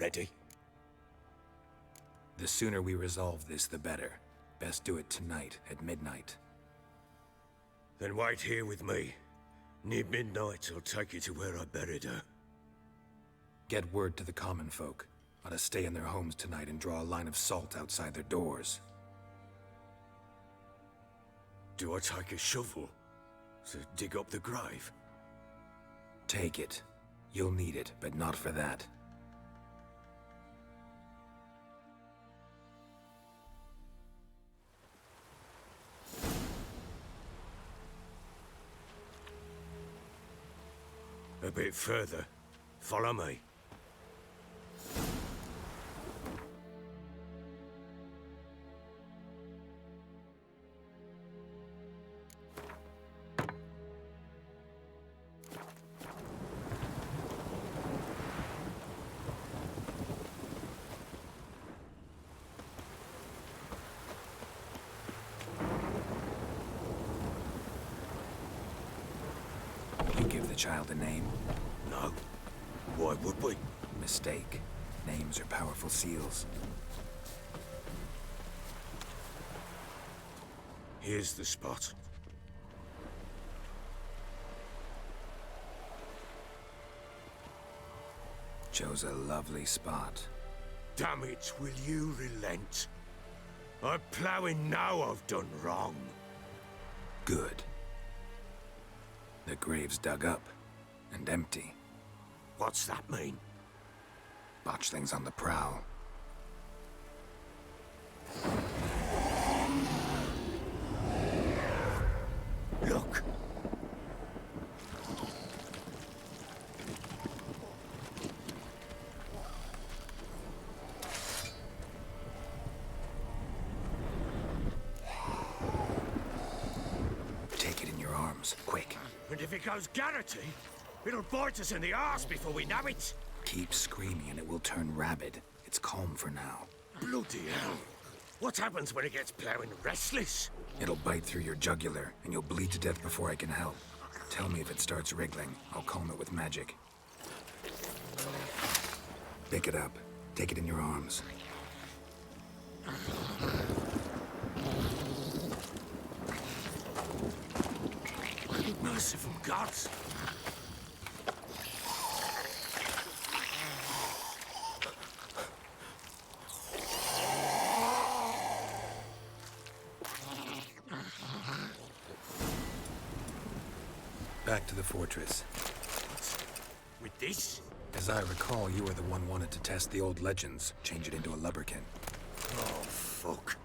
Ready? The sooner we resolve this, the better. Best do it tonight, at midnight. Then wait here with me. Near midnight, I'll take you to where I buried her. Get word to the common folk. Ought to stay in their homes tonight and draw a line of salt outside their doors. Do I take a shovel to dig up the grave? Take it. You'll need it, but not for that. A bit further. Follow me. You give the child a name? No. Why would we? Mistake. Names are powerful seals. Here's the spot. Chose a lovely spot. Damn it, will you relent? I'm ploughing now I've done wrong. Good. The grave's dug up and empty. What's that mean? Botchling's on the prowl. Look! Take it in your arms, quick. And if it goes Garrity, it'll bite us in the arse before we know it. Keep screaming and it will turn rabid. It's calm for now. Bloody hell. What happens when it gets ploughing restless? It'll bite through your jugular, and you'll bleed to death before I can help. Tell me if it starts wriggling. I'll calm it with magic. Pick it up. Take it in your arms. Merciful gods! Back to the fortress. With this? As I recall, you were the one wanted to test the old legends, change it into a lubberkin. Oh, fuck.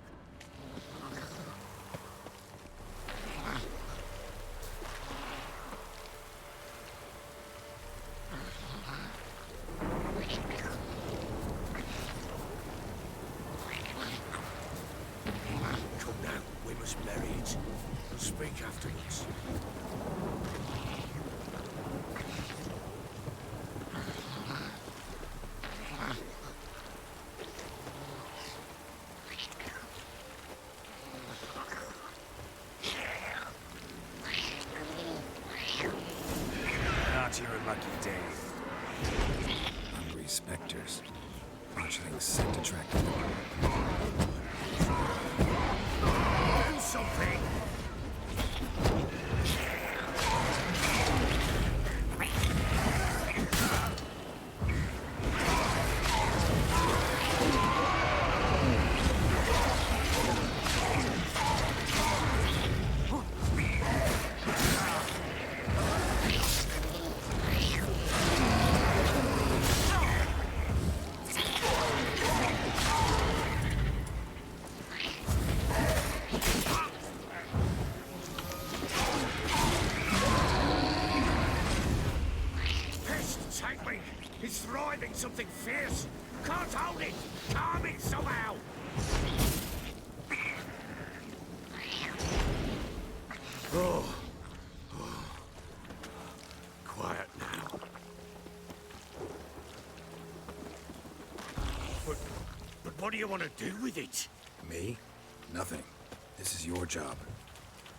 Come now, we must bury it. We'll speak afterwards. Not your lucky day. Hungry specters. Botchling's scent attracted them. Do something! It's thriving something fierce. Can't hold it. Calm it somehow. Oh. Quiet now. But what do you want to do with it? Me? Nothing. This is your job.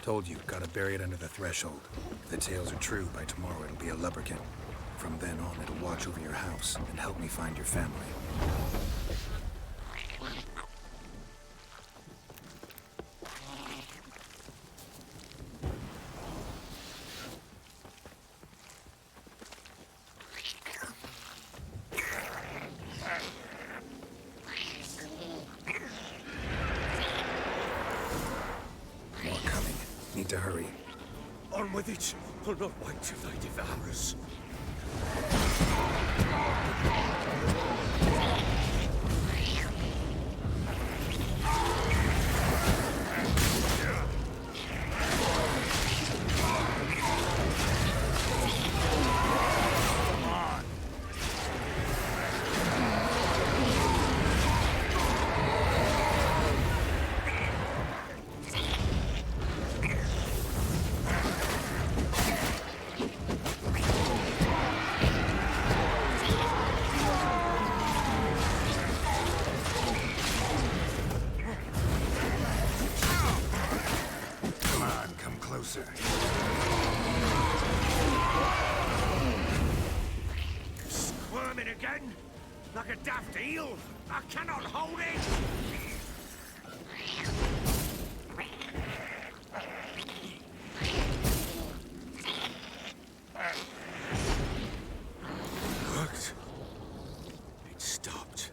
Told you, gotta bury it under the threshold. If the tales are true, by tomorrow it'll be a lubberkin. From then on, it'll watch over your house and help me find your family. More coming. Need to hurry. On with it! I'll not wait till they devour us. Come on, come closer. Squirming again? Like a daft eel? I cannot hold it! Worked. It stopped.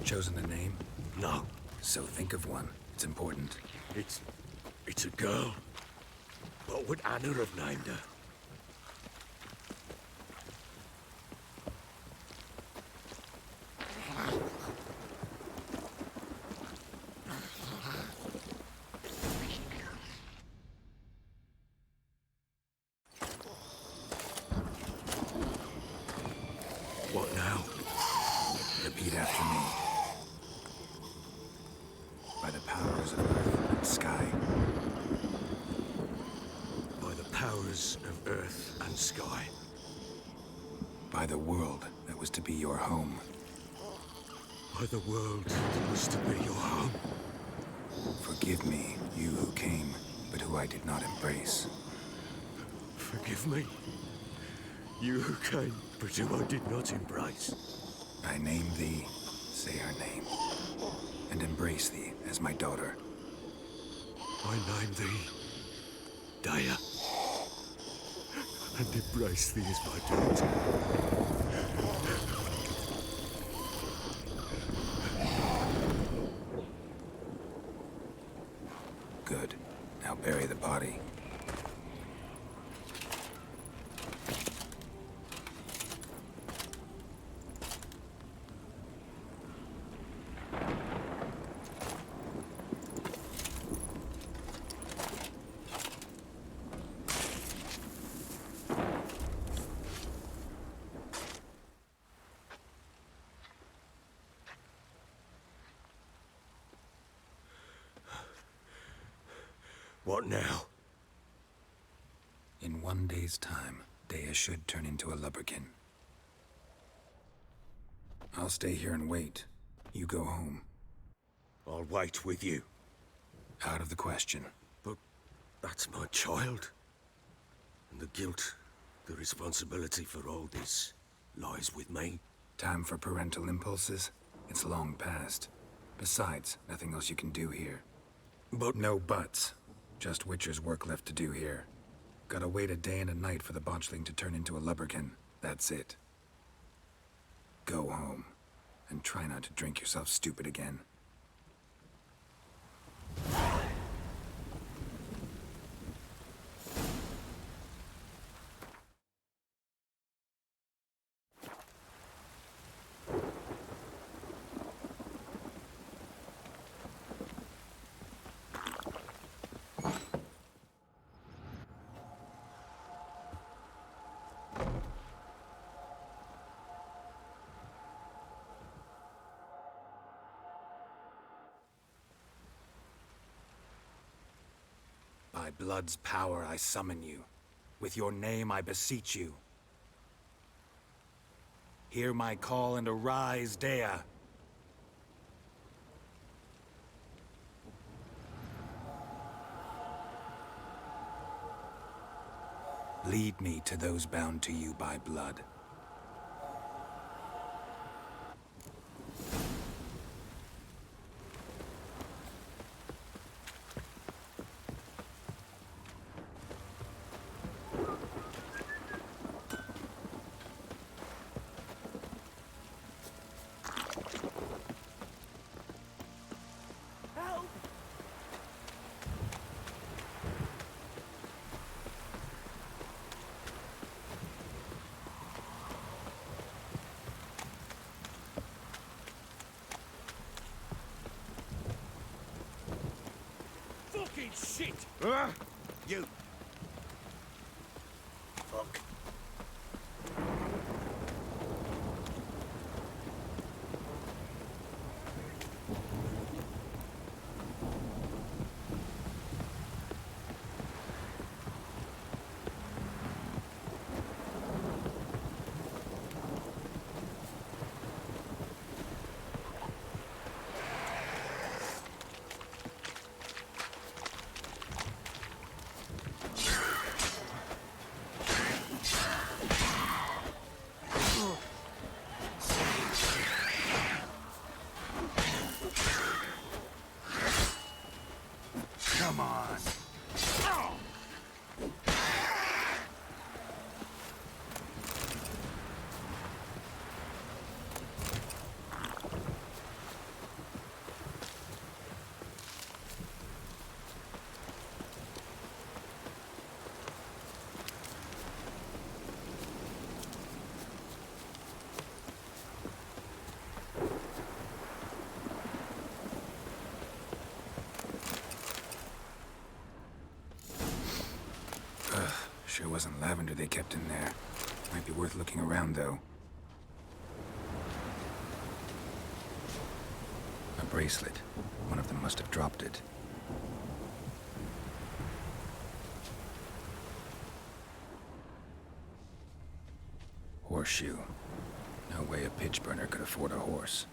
Chosen a name? No, So think of one. It's important. it's a girl. What would Anna have named her? What now? Repeat after me. By the powers of earth and sky. By the powers of earth and sky. By the world that was to be your home. By the world that was to be your home. Forgive me, you who came, but who I did not embrace. Forgive me. You who came, but who I did not embrace. I name thee, say her name, and embrace thee as my daughter. I name thee Daya, and embrace thee as my daughter. Good. Now bury the body. What now? In 1 day's time, Daya should turn into a lubberkin. I'll stay here and wait. You go home. I'll wait with you. Out of the question. But that's my child. And the guilt, the responsibility for all this lies with me. Time for parental impulses? It's long past. Besides, nothing else you can do here. But No buts. Just Witcher's work left to do here. Gotta wait a day and a night for the botchling to turn into a lubberkin. That's it. Go home. And try not to drink yourself stupid again. By blood's power I summon you. With your name I beseech you. Hear my call and arise, Daya. Lead me to those bound to you by blood. Fucking shit! You! Fuck. Come on. Sure wasn't lavender they kept in there. Might be worth looking around, though. A bracelet. One of them must have dropped it. Horseshoe. No way a pitch burner could afford a horse.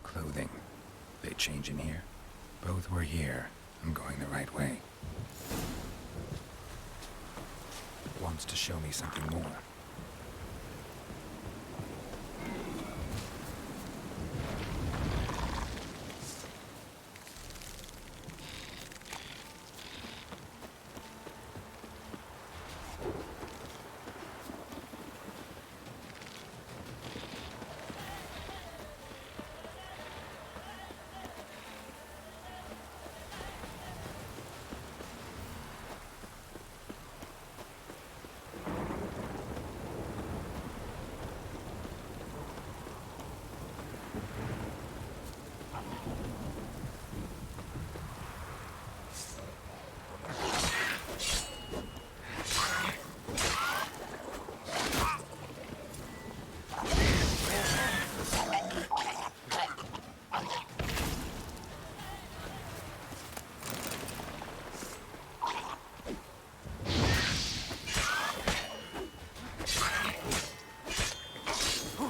Clothing. They change in here? Both were here. I'm going the right way. Wants to show me something more.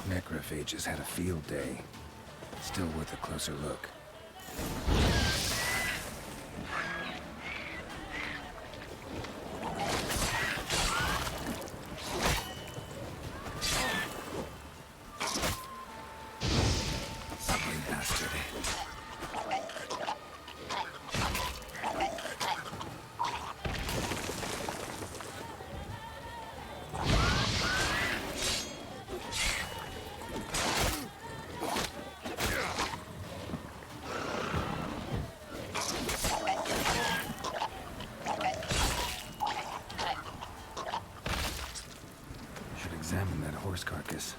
Necrophages had a field day. Still worth a closer look. Ugly bastard. Should examine that horse carcass.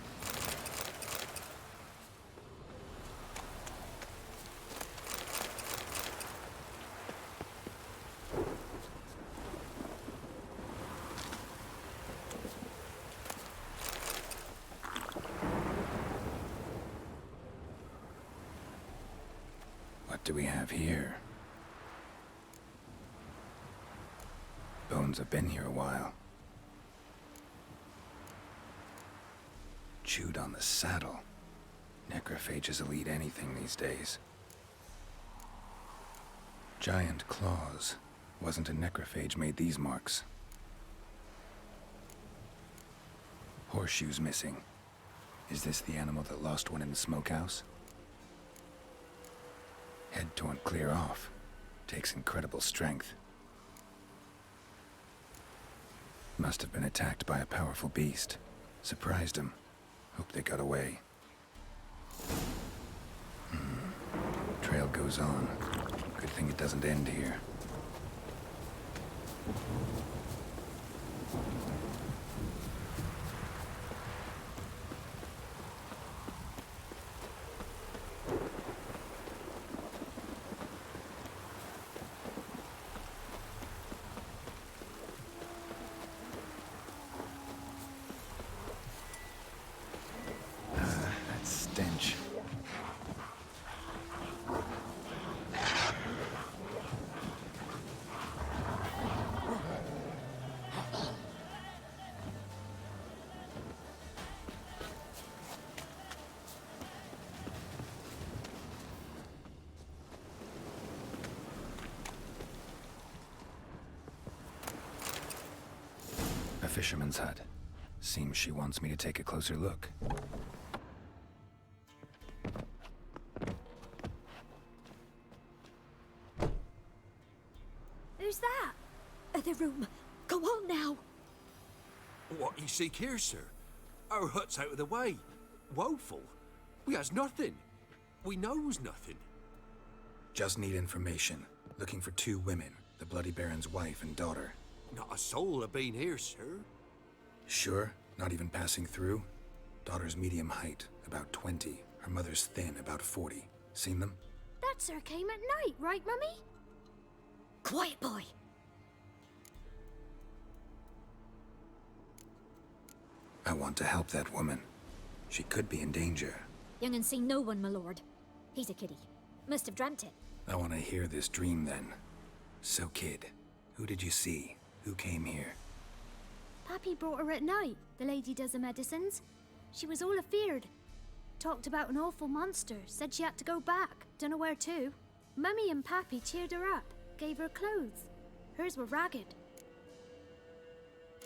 What do we have here? Bones have been here a while. Chewed on the saddle. Necrophages will eat anything these days. Giant claws. Wasn't a necrophage made these marks. Horseshoes missing. Is this the animal that lost one in the smokehouse? Head torn clear off. Takes incredible strength. Must have been attacked by a powerful beast. Surprised him. Hope they got away. Trail goes on. Good thing it doesn't end here. That stench. A fisherman's hut. Seems she wants me to take a closer look. Who's that? The room. Go on now. What you seek here, sir? Our hut's out of the way. Woeful. We has nothing. We knows nothing. Just need information. Looking for 2 women. The Bloody Baron's wife and daughter. Not a soul have been here, sir. Sure? Not even passing through? Daughter's medium height, about 20. Her mother's thin, about 40. Seen them? That sir came at night, right, Mummy? Quiet, boy. I want to help that woman. She could be in danger. Young and seen no one, my lord. He's a kiddie. Must have dreamt it. I want to hear this dream then. So, kid, who did you see? Who came here? Pappy brought her at night. The lady does the medicines. She was all afeared. Talked about an awful monster. Said she had to go back. Dunno where to. Mummy and Pappy cheered her up. Gave her clothes. Hers were ragged.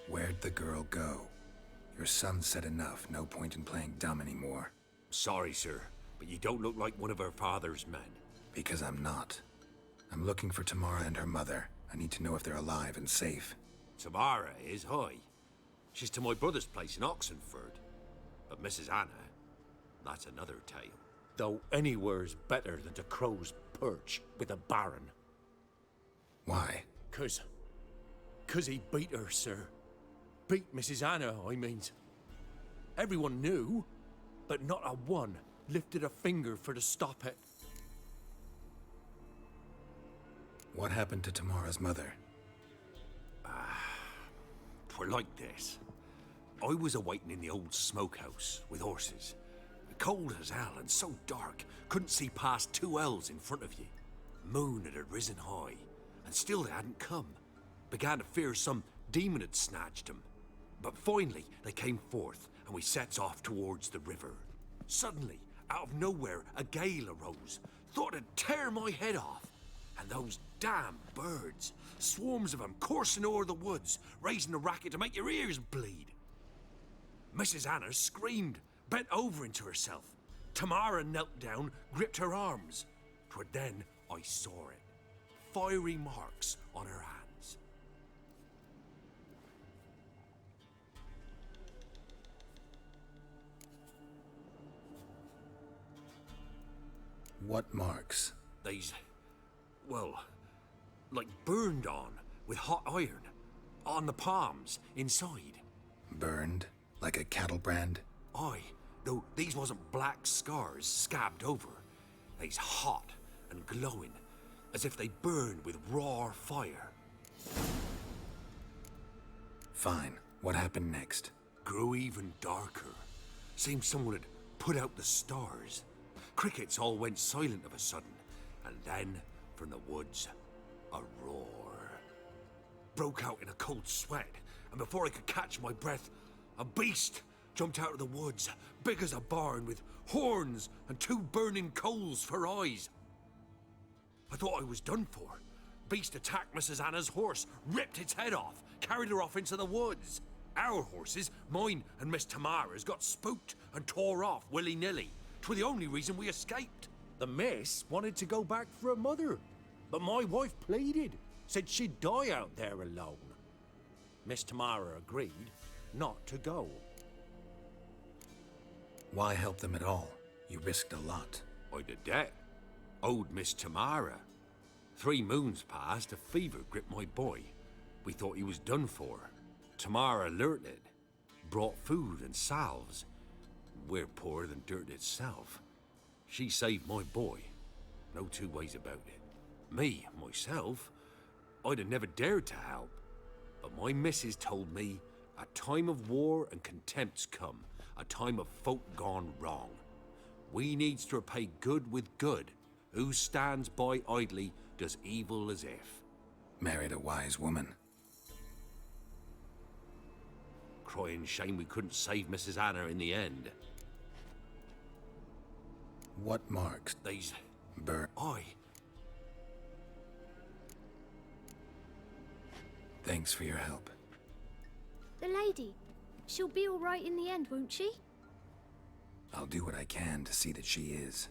Where'd the girl go? Your son said enough. No point in playing dumb anymore. Sorry, sir, but you don't look like one of her father's men. Because I'm not. I'm looking for Tamara and her mother. I need to know if they're alive and safe. Tamara is high. She's to my brother's place in Oxenford. But Mrs. Anna, that's another tale. Though anywhere's better than to Crow's Perch with a baron. Why? 'Cause he beat her, sir. Beat Mrs. Anna, I means. Everyone knew, but not a one lifted a finger for to stop it. What happened to Tamara's mother? Twere like this. I was awaiting in the old smokehouse with horses. Cold as hell and so dark, couldn't see past 2 ells in front of you. Moon had risen high, and still they hadn't come. Began to fear some demon had snatched them. But finally, they came forth, and we sets off towards the river. Suddenly, out of nowhere, a gale arose. Thought it'd tear my head off. And those damn birds, swarms of them coursing o'er the woods, raising a racket to make your ears bleed. Mrs. Anna screamed, bent over into herself. Tamara knelt down, gripped her arms. 'Twere then I saw it. Fiery marks on her hands. What marks? They's, well, like burned on with hot iron. On the palms, inside. Burned? Like a cattle brand? Aye, though these wasn't black scars scabbed over. They's hot and glowing, as if they burned with raw fire. Fine. What happened next? Grew even darker. Seemed someone had put out the stars. Crickets all went silent of a sudden, and then, from the woods, a roar. Broke out in a cold sweat, and before I could catch my breath, a beast jumped out of the woods, big as a barn, with horns and 2 burning coals for eyes. I thought I was done for, beast attacked Mrs. Anna's horse, ripped its head off, carried her off into the woods. Our horses, mine and Miss Tamara's, got spooked and tore off willy-nilly. 'Twere the only reason we escaped. The miss wanted to go back for her mother, but my wife pleaded, said she'd die out there alone. Miss Tamara agreed not to go. Why help them at all? You risked a lot. I'd a debt. Owed Miss Tamara. 3 moons passed, a fever gripped my boy. We thought he was done for. Tamara alerted, brought food and salves. We're poorer than dirt itself. She saved my boy. No 2 ways about it. Me, myself, I'd have never dared to help. But my missus told me a time of war and contempt's come, a time of folk gone wrong. We needs to repay good with good. Who stands by idly does evil as if. Married a wise woman. Crying shame we couldn't save Mrs. Anna in the end. What marks? These... Aye. Thanks for your help. The lady. She'll be all right in the end, won't she? I'll do what I can to see that she is.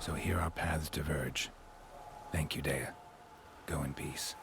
So here our paths diverge. Thank you, Dea. Go in peace.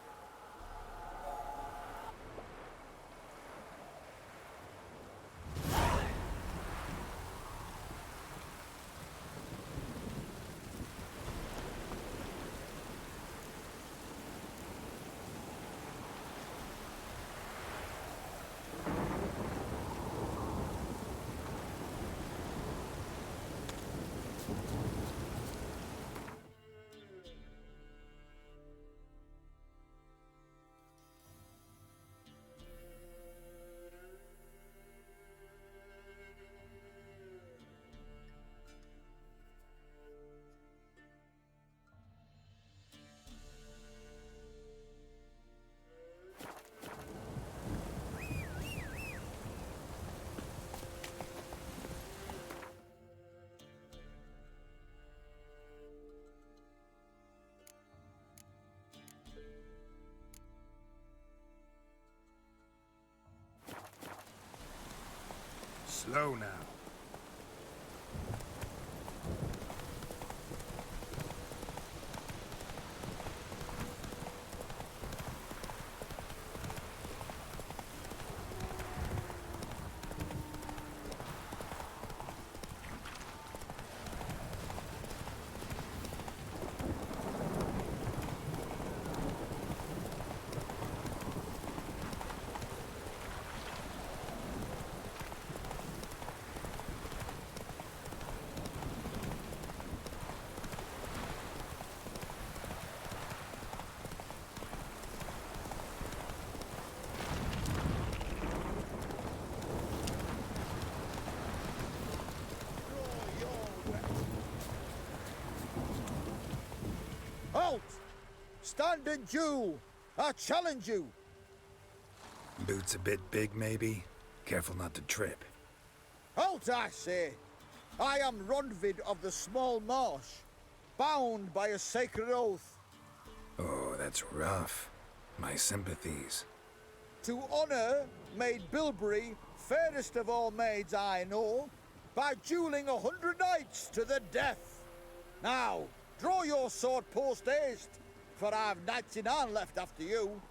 Slow now. Halt! Stand and do! I challenge you! Boots a bit big, maybe? Careful not to trip. Halt, I say! I am Ronvid of the Small Marsh, bound by a sacred oath. Oh, that's rough. My sympathies. To honor Maid Bilberry, fairest of all maids I know, by dueling 100 knights to the death. Now, draw your sword post haste, for I've knights in hand left after you.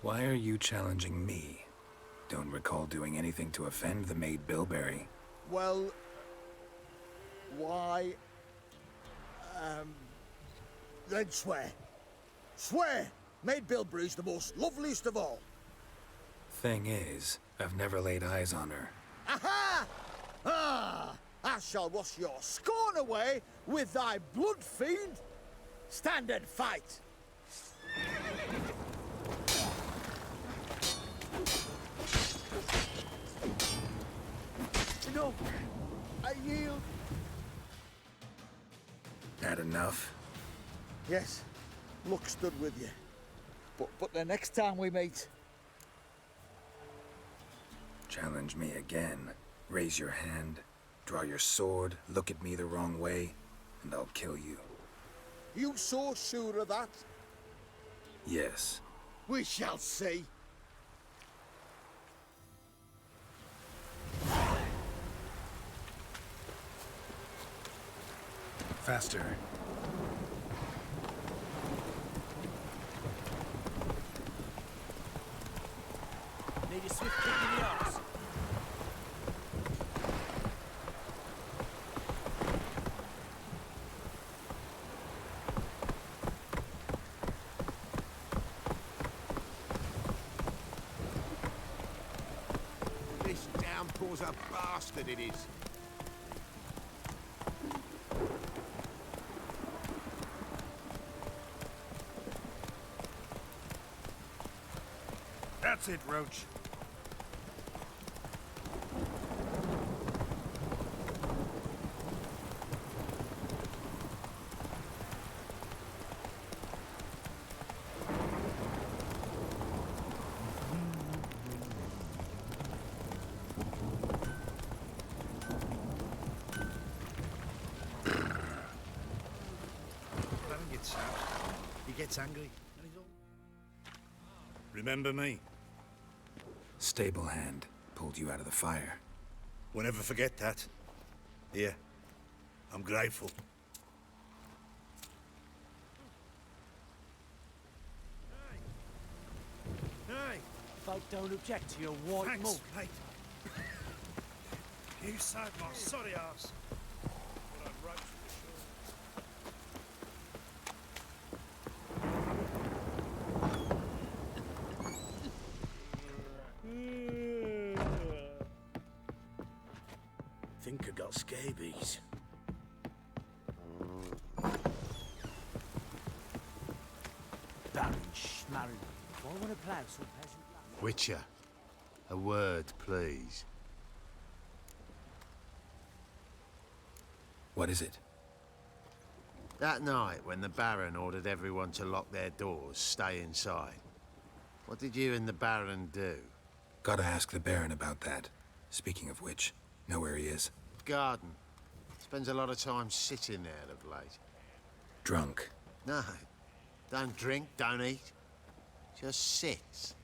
Why are you challenging me? Don't recall doing anything to offend the Maid Bilberry. Well, why? Then swear. Swear! Maid Bilberry's the most loveliest of all. Thing is, I've never laid eyes on her. Aha! Ah! I shall wash your scorn away with thy blood, fiend! Stand and fight! No! I yield! Had enough? Yes, luck stood with you. But the next time we meet, Challenge me again. Raise your hand, draw your sword, look at me the wrong way, and I'll kill you. you so sure of that? Yes. We shall see. Faster. Need a swift kick in the arse. This downpour's a bastard, it is. That's it, Roach. Baron gets sad. He gets angry, and he's all... Remember me? Stable hand pulled you out of the fire. Won't ever forget that. Here, I'm grateful. Hey! Folk don't object to your white Thanks, milk. mate. You saved my sorry ass. But I'd roast for sure. Think I got scabies. Baron Schmarren. Why want to plough some peasant land? Witcher, a word, please. What is it? That night when the Baron ordered everyone to lock their doors, stay inside, what did you and the Baron do? Gotta ask the Baron about that. Speaking of which, know where he is. Garden. Spends a lot of time sitting there of late. Drunk. No, don't drink, don't eat. Just sits.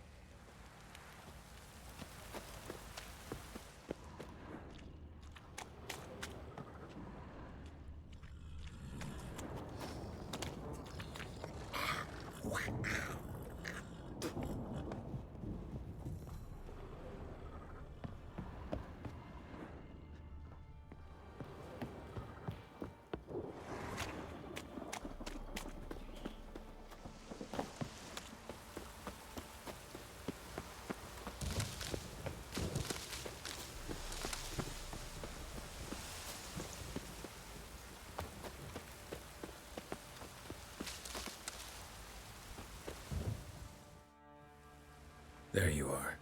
There you are.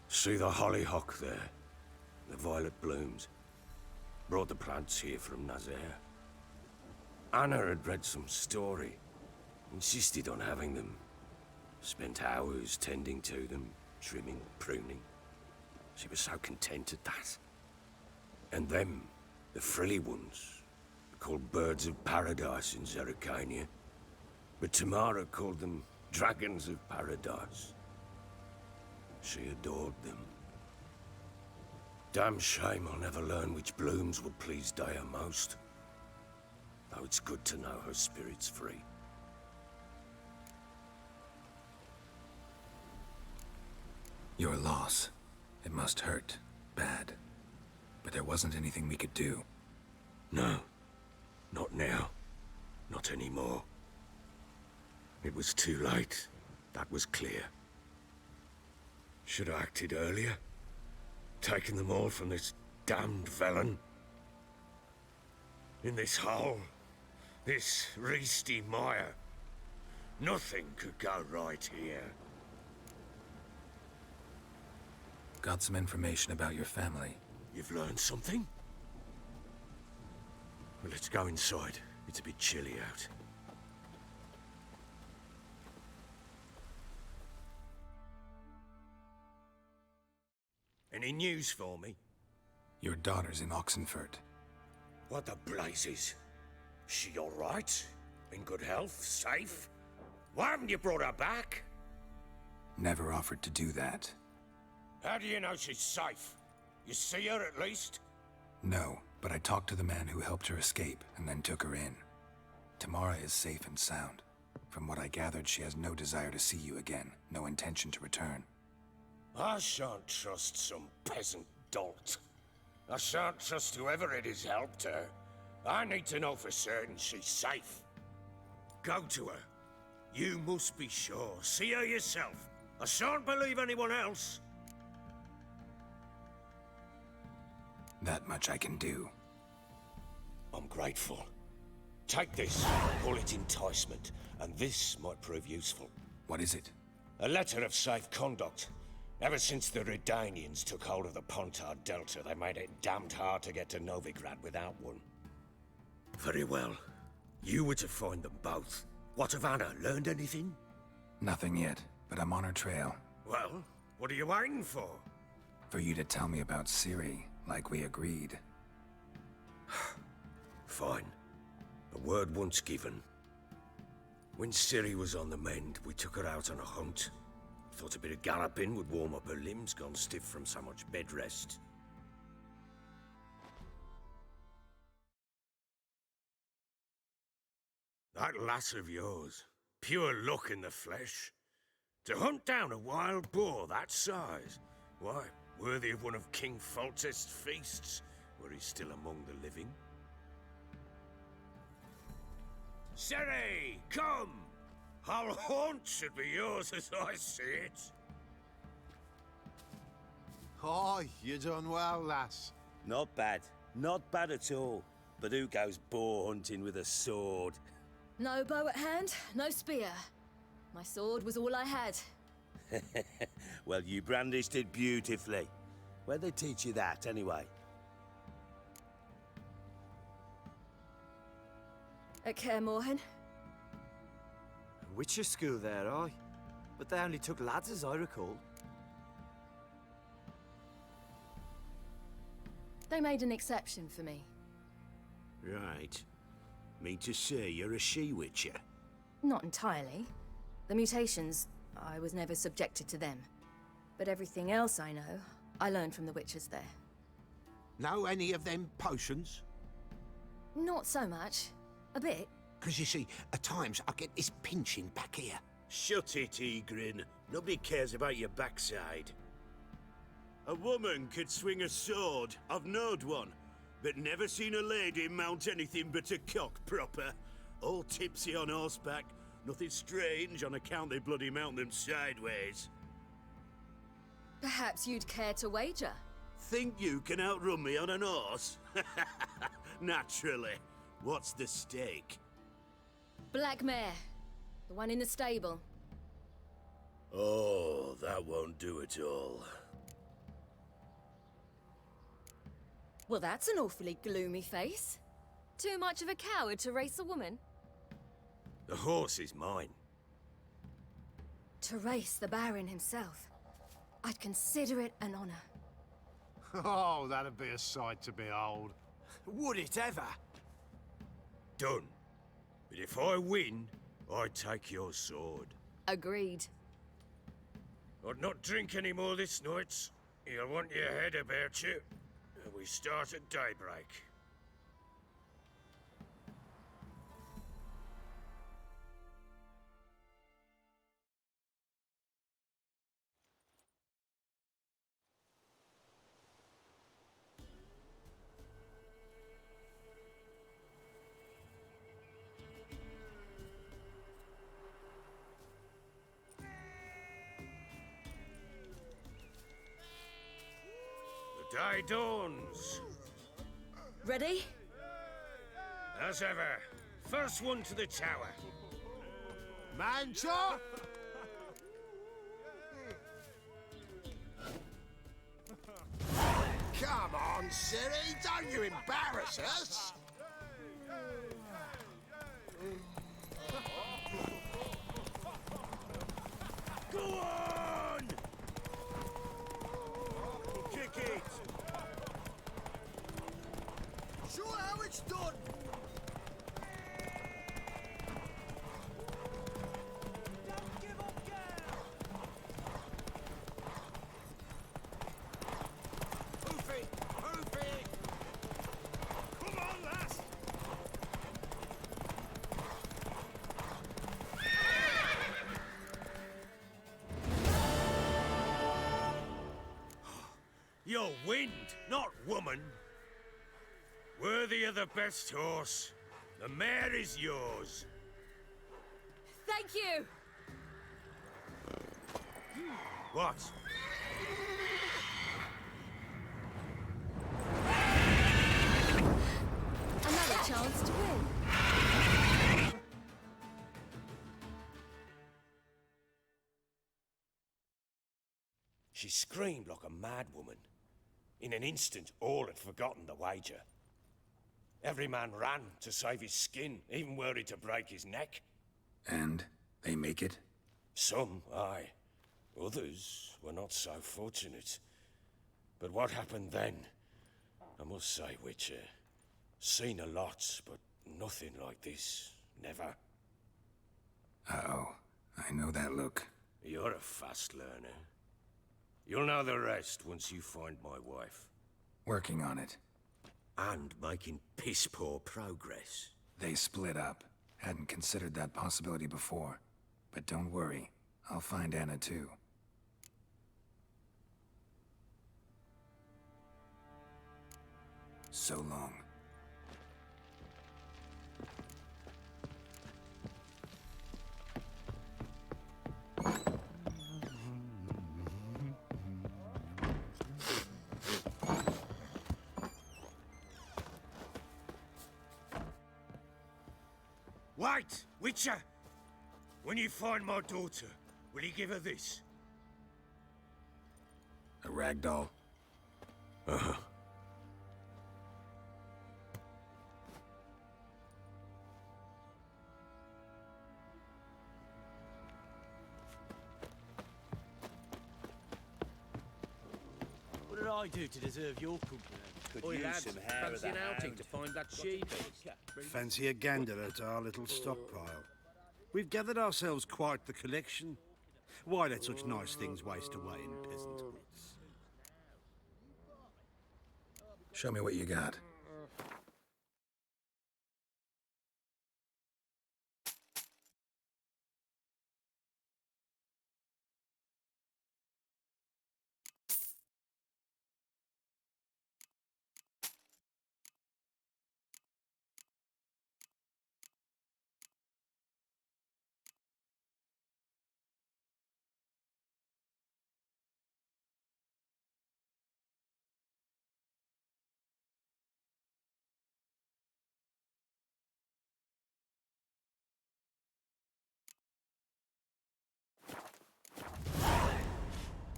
See the hollyhock there? The violet blooms. Brought the plants here from Nazaire. Anna had read some story. Insisted on having them. Spent hours tending to them, trimming, pruning. She was so content at that. And them, the frilly ones, called birds of paradise in Zerrikania. But Tamara called them dragons of paradise. She adored them. Damn shame I'll never learn which blooms would please Dea most. Though it's good to know her spirit's free. Your loss. It must hurt. Bad. But there wasn't anything we could do. No. Not now. Not anymore. It was too late. That was clear. Should have acted earlier. Taken them all from this damned Velen. In this hole. This Reesty mire. Nothing could go right here. Got some information about your family. You've learned something? Well, let's go inside. It's a bit chilly out. Any news for me? Your daughter's in Oxenfurt. What the blazes? She all right? In good health? Safe? Why haven't you brought her back? Never offered to do that. How do you know she's safe? You see her at least? No, but I talked to the man who helped her escape and then took her in. Tamara is safe and sound. From what I gathered, she has no desire to see you again, no intention to return. I shan't trust some peasant dolt. I shan't trust whoever it is helped her. I need to know for certain she's safe. Go to her. You must be sure. See her yourself. I shan't believe anyone else. That much I can do. I'm grateful. Take this, call it enticement, and this might prove useful. What is it? A letter of safe conduct. Ever since the Redanians took hold of the Pontard Delta, they made it damned hard to get to Novigrad without one. Very well. You were to find them both. What of Anna? Learned anything? Nothing yet, but I'm on her trail. Well, what are you waiting for? For you to tell me about Ciri, like we agreed. Fine. A word once given. When Ciri was on the mend, we took her out on a hunt. Thought a bit of galloping would warm up her limbs, gone stiff from so much bed rest. That lass of yours, pure luck in the flesh. To hunt down a wild boar that size, why, worthy of one of King Foltest's feasts, were he still among the living. Ciri, come! Our haunt should be yours as I see it. Oh, you done well, lass. Not bad. Not bad at all. But who goes boar hunting with a sword? No bow at hand, no spear. My sword was all I had. Well, you brandished it beautifully. Where'd they teach you that, anyway? At Kaer Morhen. Witcher school there, aye. But they only took lads, as I recall. They made an exception for me. Right. Mean to say you're a she-witcher? Not entirely. The mutations, I was never subjected to them. But everything else I know, I learned from the witches there. Know any of them potions? Not so much. A bit. Because you see, at times I get this pinching back here. Shut it, Egrin. Nobody cares about your backside. A woman could swing a sword. I've knowed one. But never seen a lady mount anything but a cock proper. All tipsy on horseback. Nothing strange on account they bloody mount them sideways. Perhaps you'd care to wager? Think you can outrun me on an horse? Naturally. What's the stake? Black mare. The one in the stable. Oh, that won't do it all. Well, that's an awfully gloomy face. Too much of a coward to race a woman. The horse is mine. To race the Baron himself. I'd consider it an honor. Oh, that'd be a sight to behold. Would it ever? Done. But if I win, I take your sword. Agreed. I'd not drink any more this night. You'll want your head about you. We start at daybreak. The day dawns. Ready? As ever, first one to the tower. Mancha! Come on, Ciri, don't you embarrass us! Go on! Kick it! Show how it's done! Don't give up, girl! Hoof it! Hoof it! Come on, lass! You're wind, not woman. Worthy of the best horse. The mare is yours. Thank you! What? Another chance to win. She screamed like a mad woman. In an instant, all had forgotten the wager. Every man ran to save his skin, even worried to break his neck. And they make it? Some, aye. Others were not so fortunate. But what happened then? I must say, Witcher, seen a lot, but nothing like this. Never. Uh-oh. I know that look. You're a fast learner. You'll know the rest once you find my wife. Working on it. And making piss-poor progress. They split up. Hadn't considered that possibility before. But don't worry. I'll find Anna too. So long. Wait, Witcher! When you find my daughter, will you give her this? A ragdoll? Uh-huh. What did I do to deserve your company? Oi, lads, fancy an outing to find that sheep? Fancy a gander at our little stockpile. We've gathered ourselves quite the collection. Why let such nice things waste away in peasant huts? Show me what you got.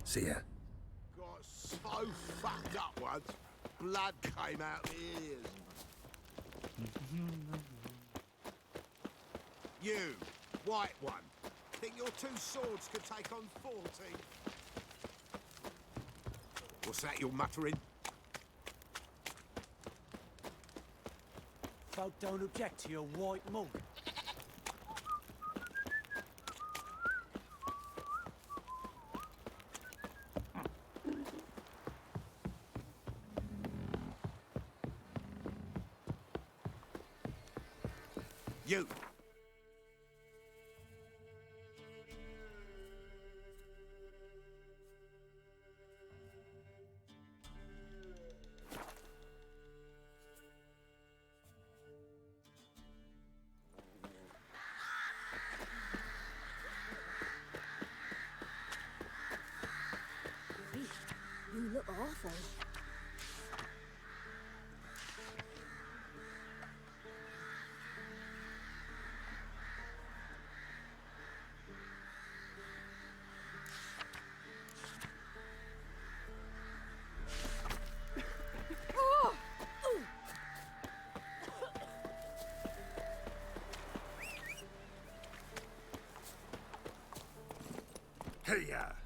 See ya. Got so fucked up once, blood came out the ears. You, white one, think your two swords could take on 14? What's that you're muttering? Folk don't object to your white mug. You! You look awful. Hey-ya!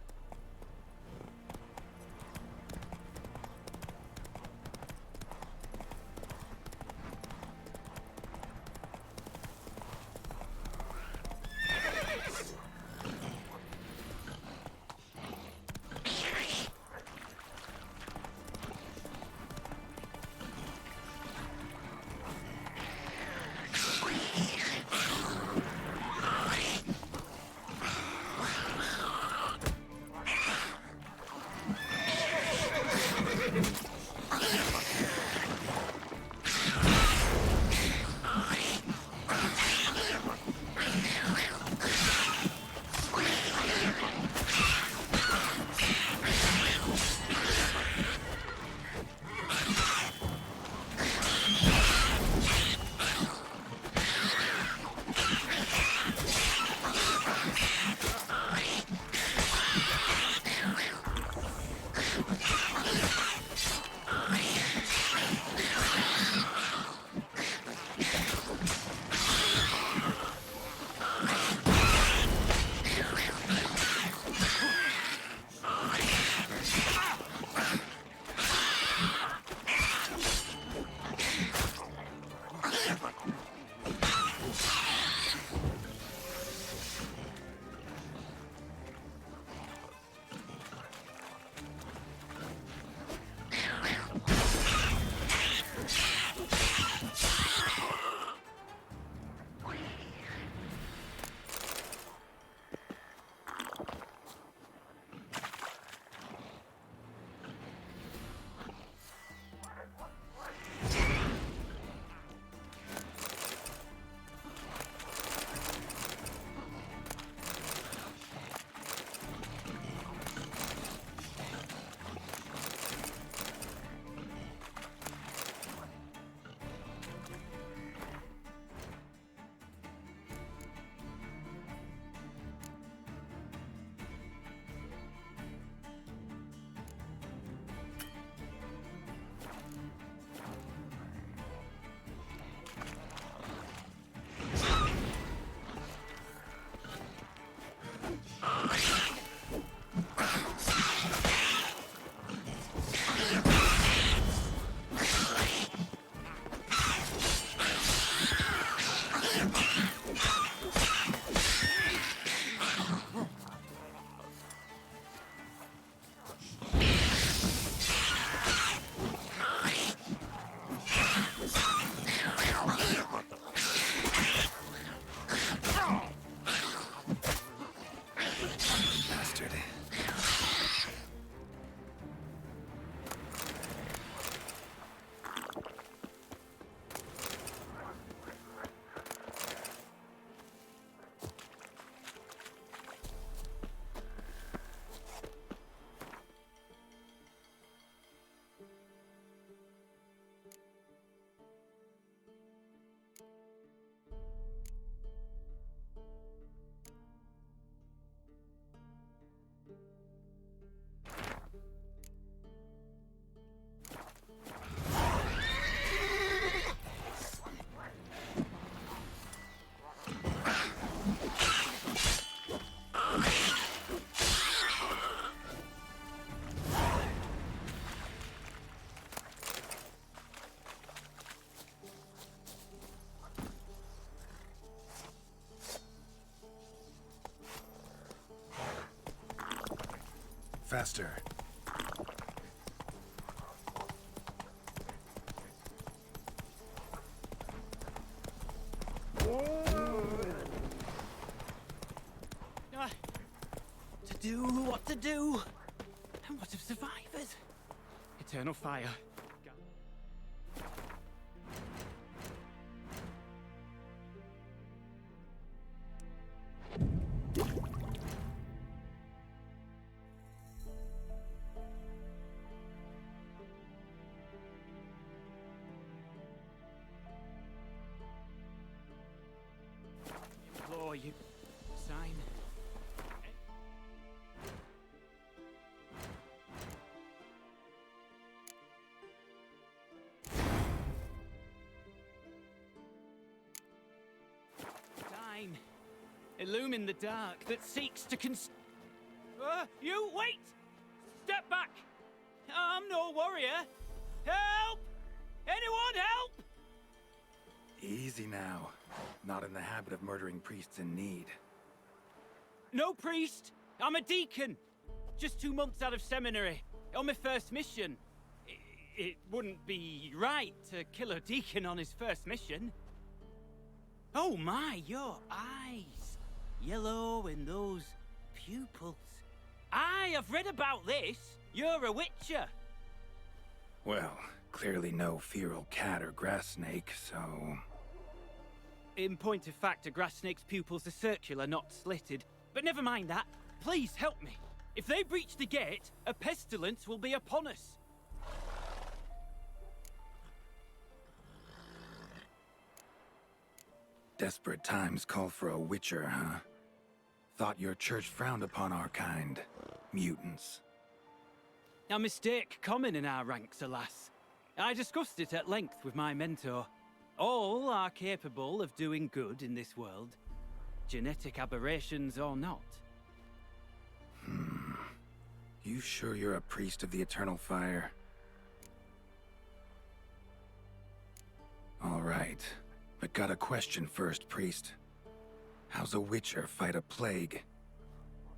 Faster. To do what to do. And what of survivors? Eternal fire. Implore you. Sign. Illumine the dark that seeks to You wait! Step back! I'm no warrior. Help! Anyone help! Easy now. Not in the habit of murdering priests in need. No priest. I'm a deacon. Just 2 months out of seminary. On my first mission. It wouldn't be right to kill a deacon on his first mission. Oh my, your eyes. Yellow and those pupils. I've read about this. You're a witcher. Well, clearly no feral cat or grass snake, so... In point of fact, a grass snake's pupils are circular, not slitted. But never mind that. Please help me. If they breach the gate, a pestilence will be upon us. Desperate times call for a witcher, huh? Thought your church frowned upon our kind. Mutants. A mistake common in our ranks, alas. I discussed it at length with my mentor. All are capable of doing good in this world. Genetic aberrations or not. You sure you're a priest of the Eternal Fire? All right. But got a question first, priest. How's a witcher fight a plague?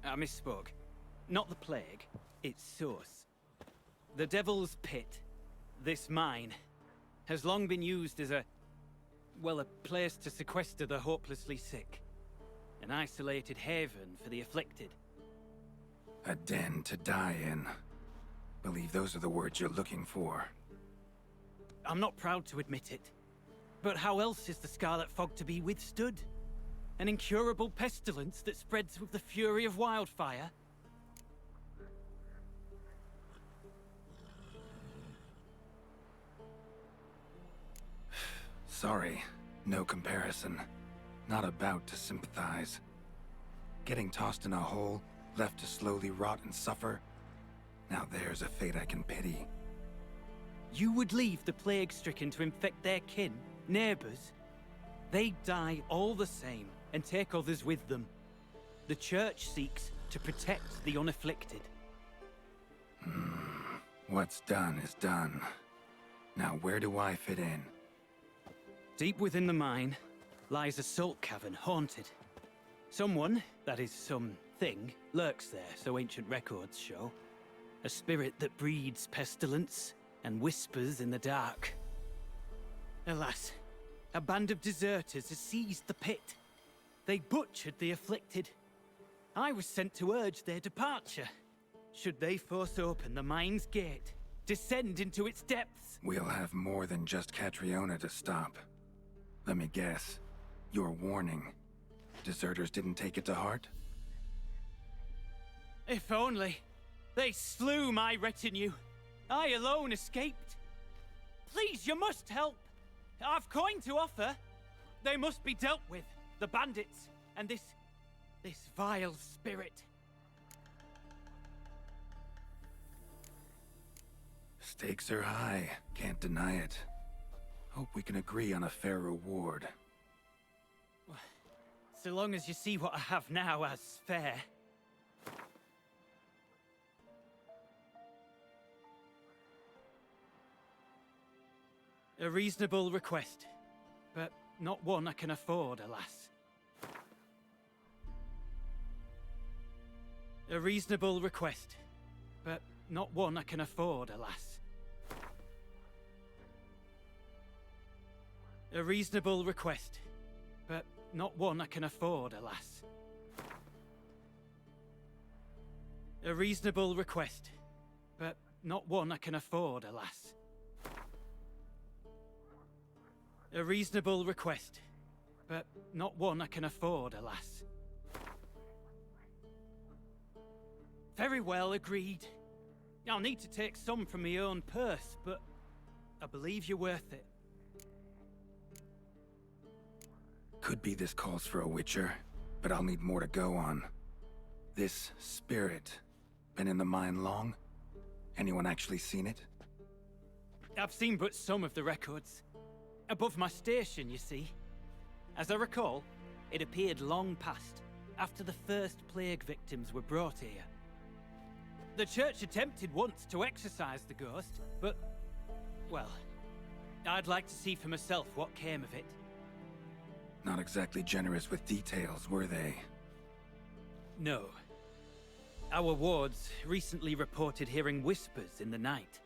I misspoke. Not the plague, its source. The Devil's Pit, this mine, has long been used as a place to sequester the hopelessly sick. An isolated haven for the afflicted. A den to die in. Believe those are the words you're looking for. I'm not proud to admit it. But how else is the Scarlet Fog to be withstood? An incurable pestilence that spreads with the fury of wildfire? Sorry, no comparison. Not about to sympathize. Getting tossed in a hole, left to slowly rot and suffer? Now there's a fate I can pity. You would leave the plague-stricken to infect their kin, neighbors? They die all the same and take others with them. The Church seeks to protect the unafflicted. What's done is done. Now where do I fit in? Deep within the mine lies a salt cavern haunted. Someone, that is something, lurks there, so ancient records show. A spirit that breeds pestilence and whispers in the dark. Alas, a band of deserters has seized the pit. They butchered the afflicted. I was sent to urge their departure. Should they force open the mine's gate, descend into its depths? We'll have more than just Catriona to stop. Let me guess. Your warning. Deserters didn't take it to heart? If only. They slew my retinue. I alone escaped. Please, you must help. I've coin to offer. They must be dealt with. The bandits and this vile spirit. Stakes are high. Can't deny it. Hope we can agree on a fair reward. So long as you see what I have now as fair. A reasonable request, but not one I can afford, alas. A reasonable request, but not one I can afford, alas. A reasonable request, but not one I can afford, alas. A reasonable request, but not one I can afford, alas. A reasonable request, but not one I can afford, alas. Very well, agreed. I'll need to take some from my own purse, but I believe you're worth it. Could be this calls for a witcher, but I'll need more to go on. This spirit, been in the mine long? Anyone actually seen it? I've seen but some of the records. Above my station, you see. As I recall, it appeared long past, after the first plague victims were brought here. The church attempted once to exorcise the ghost, but... well, I'd like to see for myself what came of it. Not exactly generous with details, were they? No. Our wards recently reported hearing whispers in the night.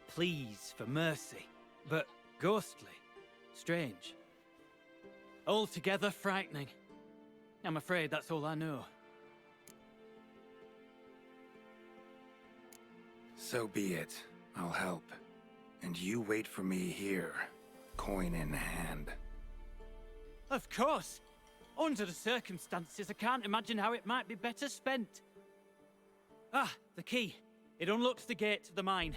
Pleas for mercy, but ghostly. Strange. Altogether frightening. I'm afraid that's all I know. So be it. I'll help. And you wait for me here, coin in hand. Of course! Under the circumstances, I can't imagine how it might be better spent. Ah, the key. It unlocks the gate to the mine.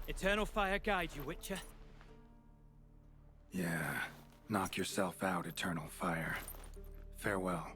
Eternal fire guide you, Witcher. Yeah. Knock yourself out, Eternal Fire. Farewell.